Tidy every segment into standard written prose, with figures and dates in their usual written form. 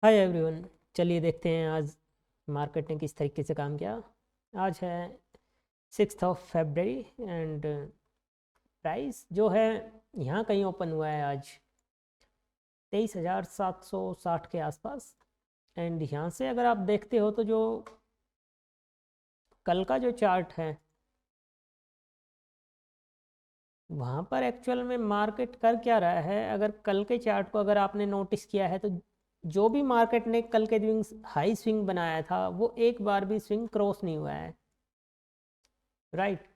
Hi everyone. चलिए देखते हैं आज मार्केट ने किस तरीके से काम किया। आज है 6 फरवरी एंड प्राइस जो है यहाँ कहीं ओपन हुआ है आज 23,760 के आसपास। एंड यहाँ से अगर आप देखते हो तो जो कल का जो चार्ट है वहाँ पर एक्चुअल में मार्केट कर क्या रहा है। अगर कल के चार्ट को अगर आपने नोटिस किया है तो जो भी मार्केट ने कल के दिन हाई स्विंग बनाया था वो एक बार भी स्विंग क्रॉस नहीं हुआ है, राइट।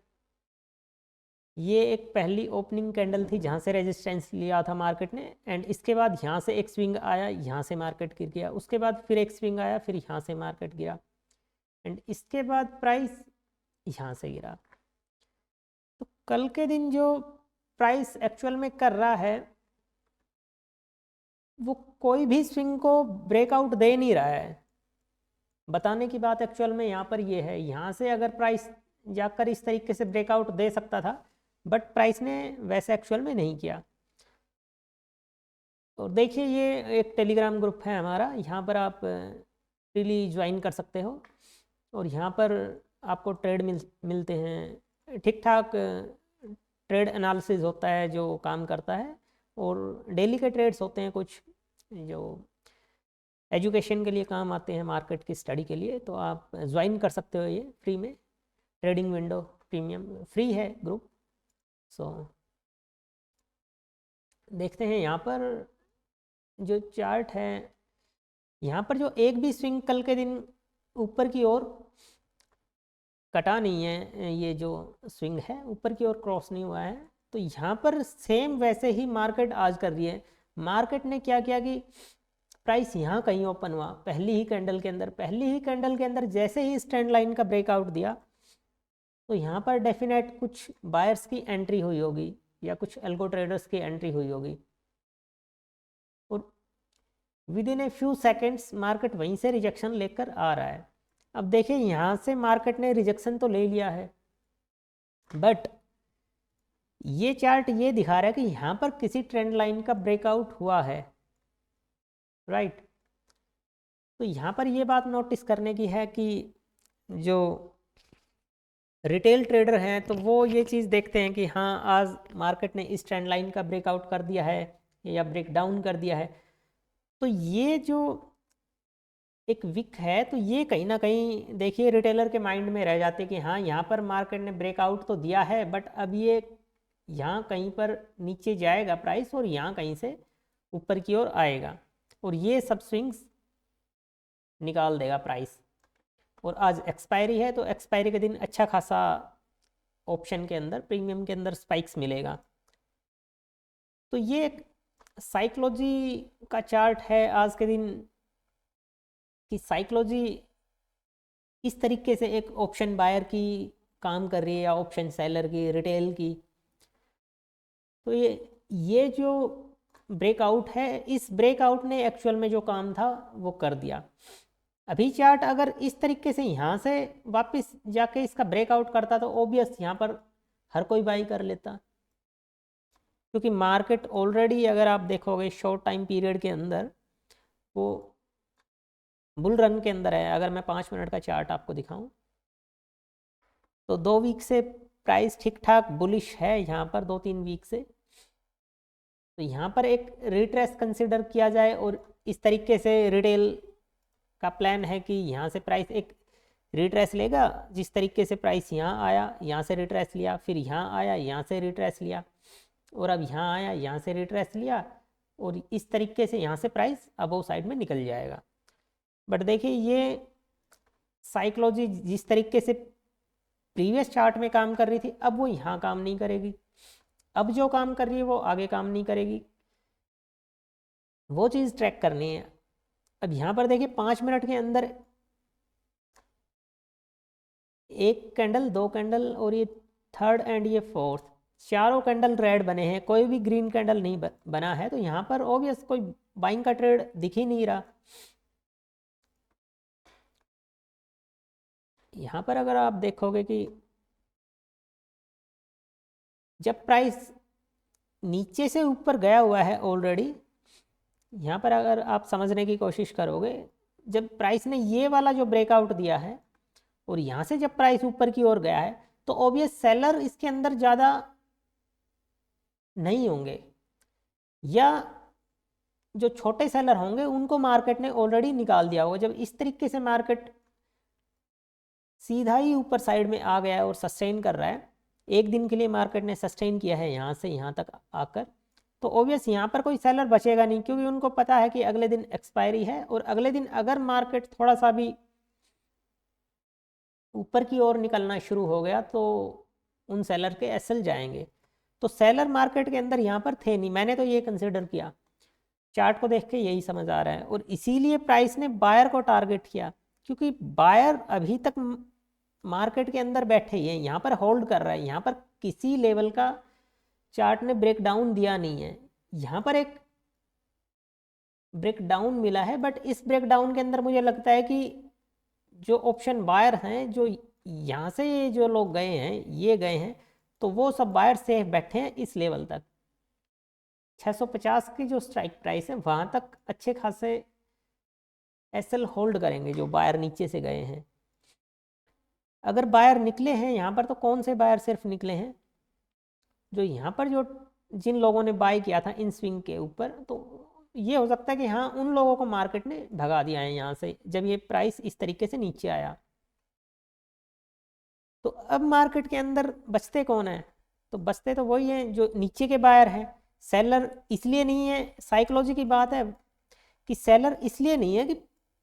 ये एक पहली ओपनिंग कैंडल थी जहाँ से रेजिस्टेंस लिया था मार्केट ने, एंड इसके बाद यहाँ से एक स्विंग आया, यहाँ से मार्केट गिर गया, उसके बाद फिर एक स्विंग आया, फिर यहाँ से मार्केट गिरा, एंड इसके बाद प्राइस यहाँ से गिरा। तो कल के दिन जो प्राइस एक्चुअल में कर रहा है वो कोई भी स्विंग को ब्रेकआउट दे नहीं रहा है। बताने की बात एक्चुअल में यहाँ पर ये है, यहाँ से अगर प्राइस जाकर इस तरीके से ब्रेकआउट दे सकता था बट प्राइस ने वैसे एक्चुअल में नहीं किया। और देखिए ये एक टेलीग्राम ग्रुप है हमारा, यहाँ पर आप फ्रीली ज्वाइन कर सकते हो और यहाँ पर आपको ट्रेड मिलते हैं। ठीक ठाक ट्रेड एनालिसिस होता है जो काम करता है, और डेली के ट्रेड्स होते हैं कुछ जो एजुकेशन के लिए काम आते हैं, मार्केट की स्टडी के लिए। तो आप ज्वाइन कर सकते हो ये फ्री में। ट्रेडिंग विंडो प्रीमियम फ्री है ग्रुप। सो देखते हैं यहाँ पर जो चार्ट है, यहाँ पर जो एक भी स्विंग कल के दिन ऊपर की ओर कटा नहीं है, ये जो स्विंग है ऊपर की ओर क्रॉस नहीं हुआ है। तो यहाँ पर सेम वैसे ही मार्केट आज कर रही है। मार्केट ने क्या किया कि प्राइस यहाँ कहीं ओपन हुआ पहली ही कैंडल के अंदर जैसे ही स्टैंड लाइन का ब्रेकआउट दिया तो यहाँ पर डेफिनेट कुछ बायर्स की एंट्री हुई होगी या कुछ एल्गो ट्रेडर्स की एंट्री हुई होगी, और with in a few seconds market वहीं से रिजेक्शन लेकर आ रहा है। अब देखिए यहाँ से मार्केट ने रिजेक्शन तो ले लिया है बट ये चार्ट ये दिखा रहा है कि यहाँ पर किसी ट्रेंड लाइन का ब्रेकआउट हुआ है, राइट। तो यहाँ पर ये बात नोटिस करने की है कि जो रिटेल ट्रेडर हैं तो वो ये चीज़ देखते हैं कि हाँ आज मार्केट ने इस ट्रेंड लाइन का ब्रेकआउट कर दिया है या ब्रेक डाउन कर दिया है। तो ये जो एक विक है तो ये कहीं ना कहीं देखिए रिटेलर के माइंड में रह जाते कि हाँ यहाँ पर मार्केट ने ब्रेकआउट तो दिया है बट अब ये यहाँ कहीं पर नीचे जाएगा प्राइस और यहाँ कहीं से ऊपर की ओर आएगा और ये सब स्विंग्स निकाल देगा प्राइस। और आज एक्सपायरी है तो एक्सपायरी के दिन अच्छा खासा ऑप्शन के अंदर प्रीमियम के अंदर स्पाइक्स मिलेगा। तो ये एक साइकोलॉजी का चार्ट है आज के दिन कि साइकोलॉजी इस तरीके से एक ऑप्शन बायर की काम कर रही है या ऑप्शन सेलर की, रिटेल की। तो ये जो ब्रेकआउट है इस ब्रेकआउट ने एक्चुअल में जो काम था वो कर दिया। अभी चार्ट अगर इस तरीके से यहाँ से वापस जाके इसका ब्रेकआउट करता तो ओबियस यहाँ पर हर कोई बाई कर लेता, क्योंकि मार्केट ऑलरेडी अगर आप देखोगे शॉर्ट टाइम पीरियड के अंदर वो बुल रन के अंदर है। अगर मैं 5 मिनट का चार्ट आपको दिखाऊं तो 2 वीक से प्राइस ठीक ठाक बुलिश है यहाँ पर, 2-3 वीक से। तो यहाँ पर एक रिट्रेस कंसिडर किया जाए और इस तरीके से रिटेल का प्लान है कि यहाँ से प्राइस एक रिट्रेस लेगा। जिस तरीके से प्राइस यहाँ आया, यहाँ से रिट्रेस लिया, फिर यहाँ आया, यहाँ से रिट्रेस लिया, और अब यहाँ आया, यहाँ से रिट्रेस लिया, और इस तरीके से यहाँ से प्राइस अबव साइड में निकल जाएगा। बट देखिए ये साइकोलॉजी जिस तरीके से प्रीवियस चार्ट में काम कर रही थी अब वो यहाँ काम नहीं करेगी। अब जो काम कर रही है वो आगे काम नहीं करेगी, वो चीज़ ट्रैक करनी है। अब यहाँ पर देखिए 5 मिनट के अंदर एक कैंडल, 2 कैंडल और ये थर्ड एंड ये फोर्थ, चारों कैंडल रेड बने हैं, कोई भी ग्रीन कैंडल नहीं बना है। तो यहाँ पर ऑब्वियस कोई बाइंग का ट्रेड दिख ही नहीं रहा। यहाँ पर अगर आप देखोगे कि जब प्राइस नीचे से ऊपर गया हुआ है ऑलरेडी यहाँ पर अगर आप समझने की कोशिश करोगे, जब प्राइस ने ये वाला जो ब्रेकआउट दिया है और यहाँ से जब प्राइस ऊपर की ओर गया है तो ऑब्वियस सेलर इसके अंदर ज़्यादा नहीं होंगे, या जो छोटे सेलर होंगे उनको मार्केट ने ऑलरेडी निकाल दिया होगा। जब इस तरीके से मार्केट सीधा ही ऊपर साइड में आ गया है और सस्टेन कर रहा है, एक दिन के लिए मार्केट ने सस्टेन किया है यहाँ से यहाँ तक आकर, तो ऑब्वियस यहाँ पर कोई सेलर बचेगा नहीं, क्योंकि उनको पता है कि अगले दिन एक्सपायरी है और अगले दिन अगर मार्केट थोड़ा सा भी ऊपर की ओर निकलना शुरू हो गया तो उन सेलर के एसएल जाएंगे। तो सेलर मार्केट के अंदर यहाँ पर थे नहीं, मैंने तो ये कंसिडर किया, चार्ट को देख के यही समझ आ रहा है। और इसीलिए प्राइस ने बायर को टारगेट किया, क्योंकि बायर अभी तक मार्केट के अंदर बैठे ही हैं, यहाँ पर होल्ड कर रहा है, यहाँ पर किसी लेवल का चार्ट ने ब्रेक डाउन दिया नहीं है। यहाँ पर एक ब्रेक डाउन मिला है, बट इस ब्रेक डाउन के अंदर मुझे लगता है कि जो ऑप्शन बायर हैं, जो यहाँ से जो लोग गए हैं, ये गए हैं, तो वो सब बायर सेफ बैठे हैं इस लेवल तक। 650 की जो स्ट्राइक प्राइस है वहाँ तक अच्छे खासे एसएल होल्ड करेंगे जो बायर नीचे से गए हैं। अगर बायर निकले हैं यहाँ पर, तो कौन से बायर सिर्फ निकले हैं, जो यहाँ पर जो जिन लोगों ने बाय किया था इन स्विंग के ऊपर, तो ये हो सकता है कि हाँ उन लोगों को मार्केट ने भगा दिया है यहाँ से, जब ये प्राइस इस तरीके से नीचे आया। तो अब मार्केट के अंदर बचते कौन है, तो बचते तो वही हैं जो नीचे के बायर हैं। सेलर इसलिए नहीं है, साइकोलॉजी की बात है कि सेलर इसलिए नहीं है कि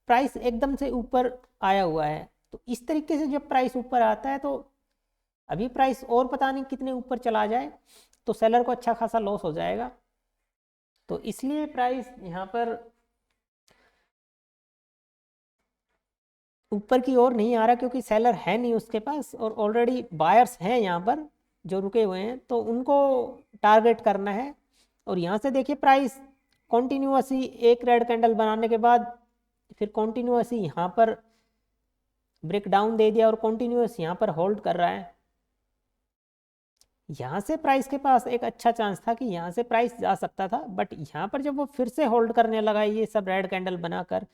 प्राइस एकदम से ऊपर आया हुआ है, तो इस तरीके से जब प्राइस ऊपर आता है तो अभी प्राइस और पता नहीं कितने ऊपर चला जाए तो सेलर को अच्छा खासा लॉस हो जाएगा। तो इसलिए प्राइस यहाँ पर ऊपर की ओर नहीं आ रहा, क्योंकि सेलर है नहीं उसके पास और ऑलरेडी बायर्स हैं यहाँ पर जो रुके हुए हैं, तो उनको टारगेट करना है। और यहाँ से देखिए प्राइस कॉन्टिन्यूअसली एक रेड कैंडल बनाने के बाद फिर कॉन्टिन्यूअसली यहाँ पर ब्रेक डाउन दे दिया और कॉन्टिन्यूअस यहाँ पर होल्ड कर रहा है। यहाँ से प्राइस के पास एक अच्छा चांस था कि यहाँ से प्राइस जा सकता था, बट यहाँ पर जब वो फिर से होल्ड करने लगा ये सब रेड कैंडल बनाकर,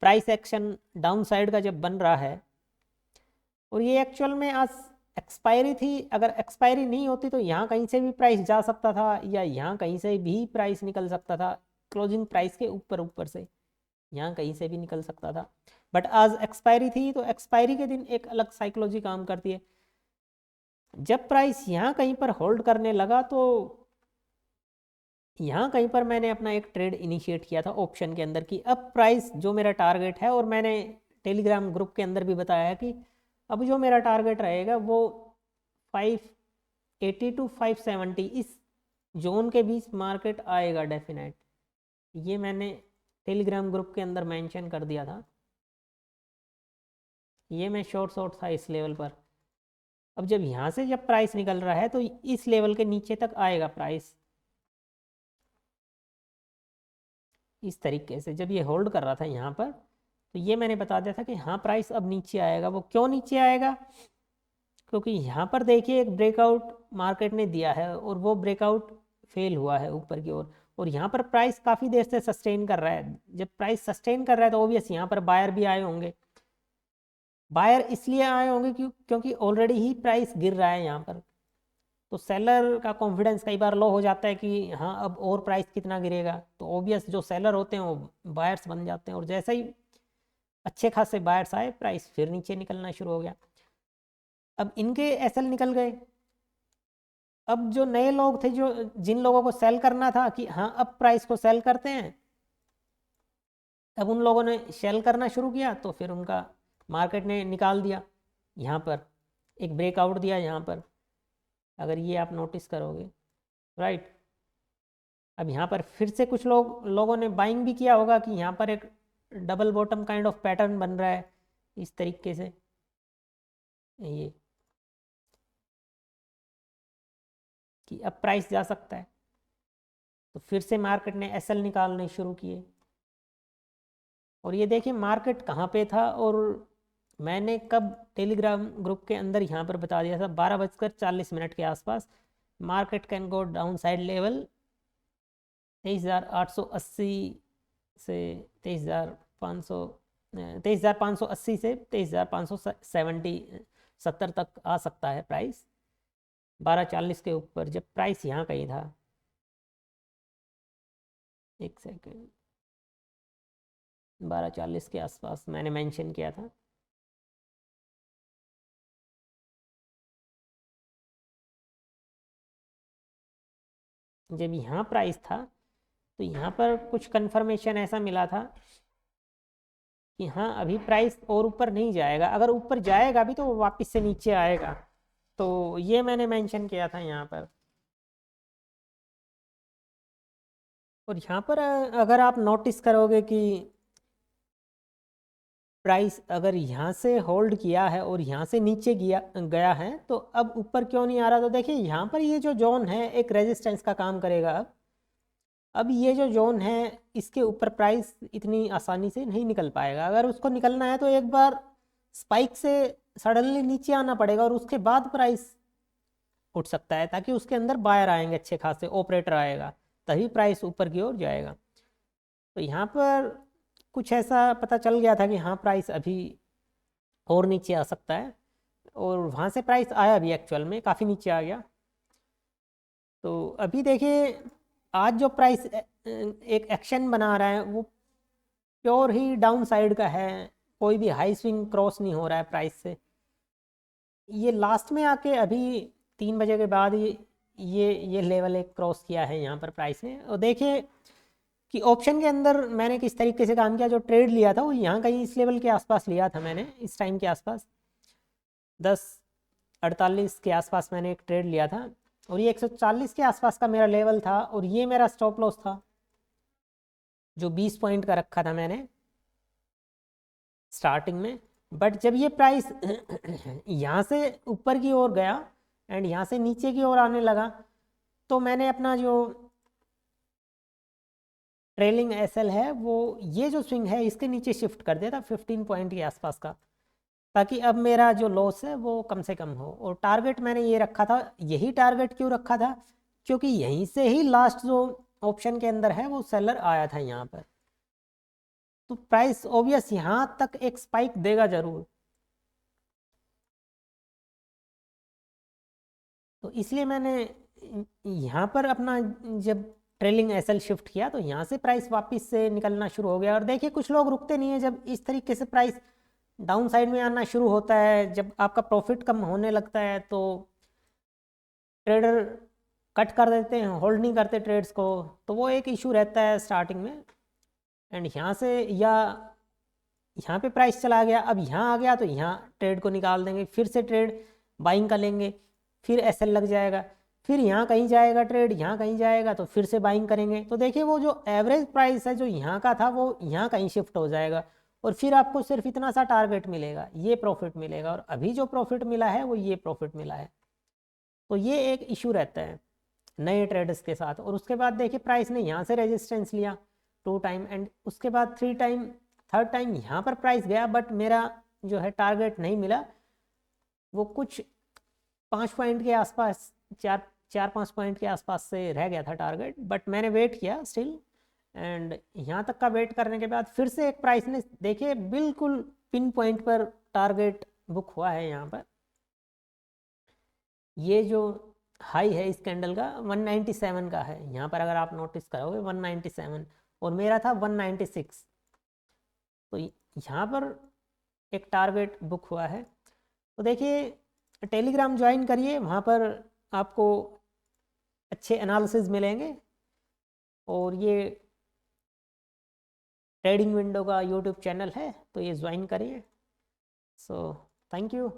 प्राइस एक्शन डाउन साइड का जब बन रहा है, और ये एक्चुअल में आज एक्सपायरी थी, अगर एक्सपायरी नहीं होती तो यहाँ कहीं से भी प्राइस जा सकता था या यहाँ कहीं से भी प्राइस निकल सकता था, क्लोजिंग प्राइस के ऊपर ऊपर से यहाँ कहीं से भी निकल सकता था। बट आज एक्सपायरी थी, तो एक्सपायरी के दिन एक अलग साइकोलॉजी काम करती है। जब प्राइस यहाँ कहीं पर होल्ड करने लगा तो यहाँ कहीं पर मैंने अपना एक ट्रेड इनिशिएट किया था ऑप्शन के अंदर कि अब प्राइस जो मेरा टारगेट है, और मैंने टेलीग्राम ग्रुप के अंदर भी बताया है कि अब जो मेरा टारगेट रहेगा वो 580 टू 570 इस जोन के बीच मार्केट आएगा डेफिनेट। ये मैंने टेलीग्राम ग्रुप के अंदर मेंशन कर दिया था। ये मैं शॉर्ट था इस लेवल पर। अब जब यहाँ से जब प्राइस निकल रहा है तो इस लेवल के नीचे तक आएगा प्राइस, इस तरीके से जब ये होल्ड कर रहा था यहाँ पर, तो ये मैंने बता दिया था कि हाँ प्राइस अब नीचे आएगा। वो क्यों नीचे आएगा, क्योंकि यहाँ पर देखिए एक ब्रेकआउट मार्केट ने दिया है और वो ब्रेकआउट फेल हुआ है ऊपर की ओर, और यहाँ पर प्राइस काफ़ी देर से सस्टेन कर रहा है। जब प्राइस सस्टेन कर रहा है तो ऑब्वियस यहाँ पर बायर भी आए होंगे। बायर इसलिए आए होंगे क्योंकि ऑलरेडी ही प्राइस गिर रहा है यहाँ पर, तो सेलर का कॉन्फिडेंस कई बार लो हो जाता है कि हाँ अब और प्राइस कितना गिरेगा, तो ऑब्वियस जो सेलर होते हैं वो बायर्स बन जाते हैं, और जैसे ही अच्छे खासे बायर्स आए प्राइस फिर नीचे निकलना शुरू हो गया। अब इनके एसएल निकल गए। अब जो नए लोग थे, जो जिन लोगों को सेल करना था कि हाँ अब प्राइस को सेल करते हैं, अब उन लोगों ने सेल करना शुरू किया, तो फिर उनका मार्केट ने निकाल दिया। यहाँ पर एक ब्रेकआउट दिया यहाँ पर, अगर ये आप नोटिस करोगे, राइट। अब यहाँ पर फिर से कुछ लोगों ने बाइंग भी किया होगा कि यहाँ पर एक double bottom kind of pattern बन रहा है इस तरीके से, ये कि अब प्राइस जा सकता है, तो फिर से मार्केट ने एसएल निकालने शुरू किए। और ये देखिए मार्केट कहाँ पे था, और मैंने कब टेलीग्राम ग्रुप के अंदर यहाँ पर बता दिया था 12:40 के आसपास market can go down side level 23,880 से 23,580 से 23,570 तक आ सकता है प्राइस, 1240 के ऊपर, जब प्राइस यहाँ कहीं था। एक सेकेंड, 1240 के आसपास मैंने मेंशन किया था। जब यहाँ प्राइस था तो यहाँ पर कुछ कंफर्मेशन ऐसा मिला था कि हाँ अभी प्राइस और ऊपर नहीं जाएगा, अगर ऊपर जाएगा भी तो वो वापस से नीचे आएगा, तो ये मैंने मेंशन किया था यहाँ पर। और यहाँ पर अगर आप नोटिस करोगे कि प्राइस अगर यहाँ से होल्ड किया है और यहाँ से नीचे गया है तो अब ऊपर क्यों नहीं आ रहा, तो देखिए यहाँ पर ये जो जोन है एक रेजिस्टेंस का काम करेगा। अब ये जो जोन है इसके ऊपर प्राइस इतनी आसानी से नहीं निकल पाएगा, अगर उसको निकलना है तो एक बार स्पाइक से सडनली नीचे आना पड़ेगा और उसके बाद प्राइस उठ सकता है, ताकि उसके अंदर बायर आएंगे, अच्छे खासे ऑपरेटर आएगा, तभी प्राइस ऊपर की ओर जाएगा। तो यहाँ पर कुछ ऐसा पता चल गया था कि हाँ प्राइस अभी और नीचे आ सकता है, और वहाँ से प्राइस आया भी, एक्चुअल में काफ़ी नीचे आ गया। तो अभी देखिए आज जो प्राइस एक एक्शन बना रहा है वो प्योर ही डाउन साइड का है, कोई भी हाई स्विंग क्रॉस नहीं हो रहा है प्राइस से। ये लास्ट में आके अभी 3 बजे के बाद ये लेवल एक क्रॉस किया है यहाँ पर प्राइस ने। और देखिए कि ऑप्शन के अंदर मैंने किस तरीके से काम किया, जो ट्रेड लिया था वो यहाँ कहीं इस लेवल के आसपास लिया था मैंने, इस टाइम के आसपास 10:48 के आसपास मैंने एक ट्रेड लिया था, और ये 140 के आसपास का मेरा लेवल था, और ये मेरा स्टॉप लॉस था जो 20 पॉइंट का रखा था मैंने स्टार्टिंग में। बट जब ये प्राइस यहाँ से ऊपर की ओर गया एंड यहाँ से नीचे की ओर आने लगा, तो मैंने अपना जो ट्रेलिंग एसएल है वो ये जो स्विंग है इसके नीचे शिफ्ट कर दिया था 15 पॉइंट के आसपास का, ताकि अब मेरा जो लॉस है वो कम से कम हो। और टारगेट मैंने ये रखा था, यही टारगेट क्यों रखा था, क्योंकि यहीं से ही लास्ट जो ऑप्शन के अंदर है वो सेलर आया था यहाँ पर, तो प्राइस ऑब्वियस यहाँ तक एक स्पाइक देगा जरूर। तो इसलिए मैंने यहाँ पर अपना जब ट्रेलिंग एसएल शिफ्ट किया तो यहाँ से प्राइस वापस से निकलना शुरू हो गया। और देखिए कुछ लोग रुकते नहीं है, जब इस तरीके से प्राइस डाउन साइड में आना शुरू होता है, जब आपका प्रॉफिट कम होने लगता है तो ट्रेडर कट कर देते हैं, होल्ड नहीं करते ट्रेड्स को, तो वो एक इशू रहता है स्टार्टिंग में। एंड यहाँ से या यहाँ पे प्राइस चला गया, अब यहाँ आ गया तो यहाँ ट्रेड को निकाल देंगे, फिर से ट्रेड बाइंग का लेंगे, फिर एसएल लग जाएगा, फिर यहाँ कहीं जाएगा ट्रेड, यहाँ कहीं जाएगा तो फिर से बाइंग करेंगे। तो देखिए वो जो एवरेज प्राइस है जो यहाँ का था वो यहाँ कहीं शिफ्ट हो जाएगा, और फिर आपको सिर्फ इतना सा टारगेट मिलेगा, ये प्रॉफिट मिलेगा, और अभी जो प्रॉफिट मिला है वो ये प्रॉफिट मिला है। तो ये एक इशू रहता है नए ट्रेडर्स के साथ। और उसके बाद देखिए प्राइस ने यहाँ से रेजिस्टेंस लिया 2 टाइम, एंड उसके बाद 3 टाइम, 3rd टाइम यहाँ पर प्राइस गया, बट मेरा जो है टारगेट नहीं मिला, वो कुछ 5 पॉइंट के आसपास, 4-5 पॉइंट के आसपास से रह गया था टारगेट, बट मैंने वेट किया स्टिल। एंड यहाँ तक का वेट करने के बाद फिर से एक प्राइस ने देखिए बिल्कुल पिन पॉइंट पर टारगेट बुक हुआ है यहाँ पर। ये जो हाई है इस कैंडल का 197 का है, यहाँ पर अगर आप नोटिस करोगे 197, और मेरा था 196, तो यहाँ पर एक टारगेट बुक हुआ है। तो देखिए टेलीग्राम ज्वाइन करिए, वहाँ पर आपको अच्छे एनालिसिस मिलेंगे, और ये ट्रेडिंग विंडो का यूट्यूब चैनल है तो ये ज्वाइन करिए। So thank you.